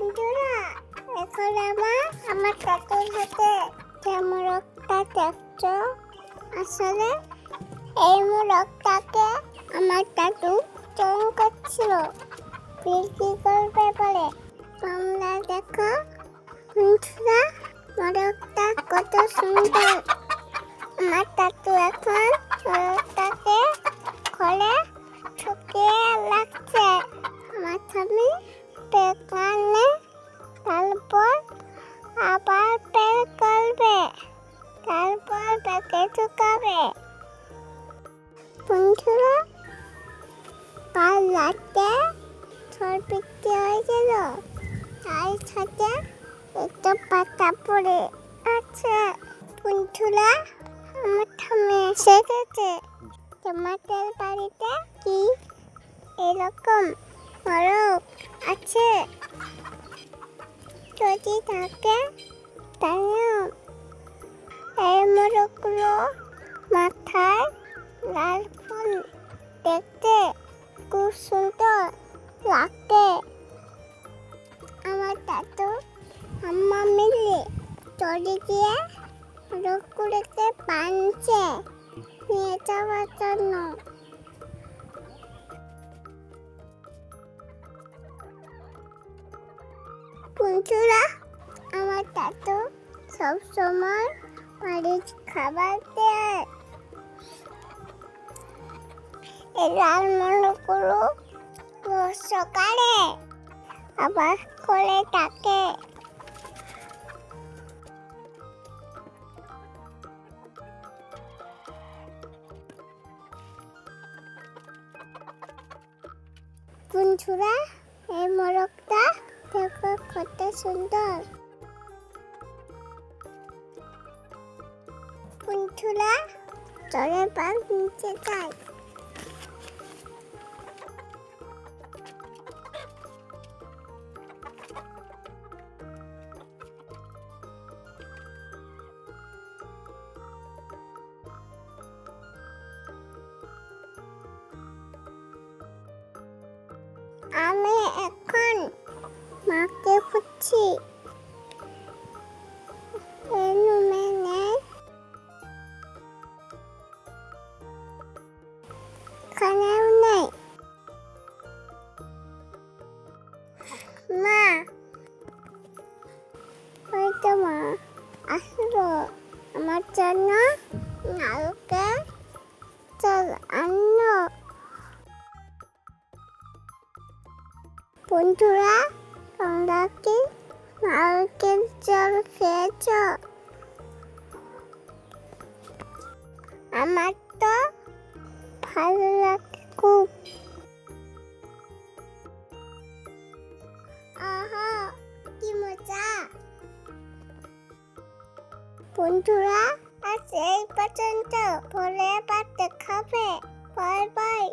বন্ধুরা, এখন আমার কাকুর হাতে যে মোরগটা দেখছো, আসলে এই মোরগটাকে আমার দাদু চয়ন করছিল বিক্রি করবে বলে। তোমরা দেখো বন্ধুরা, মোরগটা কত সুন্দর। আমার দাদু এখন মোরগটাকে খোলে শুকিয়ে লাগছে। আমার স্বামী পেকানে তারপর আবার বের করবে, তারপর প্যাকে ঢুকাবে। বন্ধুরা, কাল রাতে ঝড় বৃষ্টি হয়েছিল, তার সাথে একটা পাতা পড়ে আছে। বন্ধুরা, আমার স্বামী এসে গেছে। তোমাদের বাড়িতে কি এরকম মোরগ আছে? যদি থাকে তাহলে এই মোরগগুলো মাথায় লাল ফুল দেখতে খুব সুন্দর লাগে। আমার দাদু আম্মা মিলে চলে গিয়ে মোরগগুলোকে বাঁধছে নিয়ে যাওয়ার জন্য। বন্ধুরা, আমার দাদু সবসময় বাড়ির খাবার দেয়। এই লাল মোরগগুলো রোজ সকালে আবার কোলে থাকে। বন্ধুরা, এই মোরগটা দেখো কত সুন্দর। বন্ধুরা, চলে বাঘ নিচে যায়। আমি এখন মাকে খুঁজছি, রুমে নেই, এখানেও নেই। মা, ওই তো মা আসলো আমার জন্য নারকেল জল আনলো। বন্ধুরা, তোমরা কি নারকেল জল খেয়েছ? আমার তো ভালো লাগে খুব। আহা, কি মজা। বন্ধুরা, আজ এই পর্যন্ত, পরে আবার দেখা হবে। Bye bye.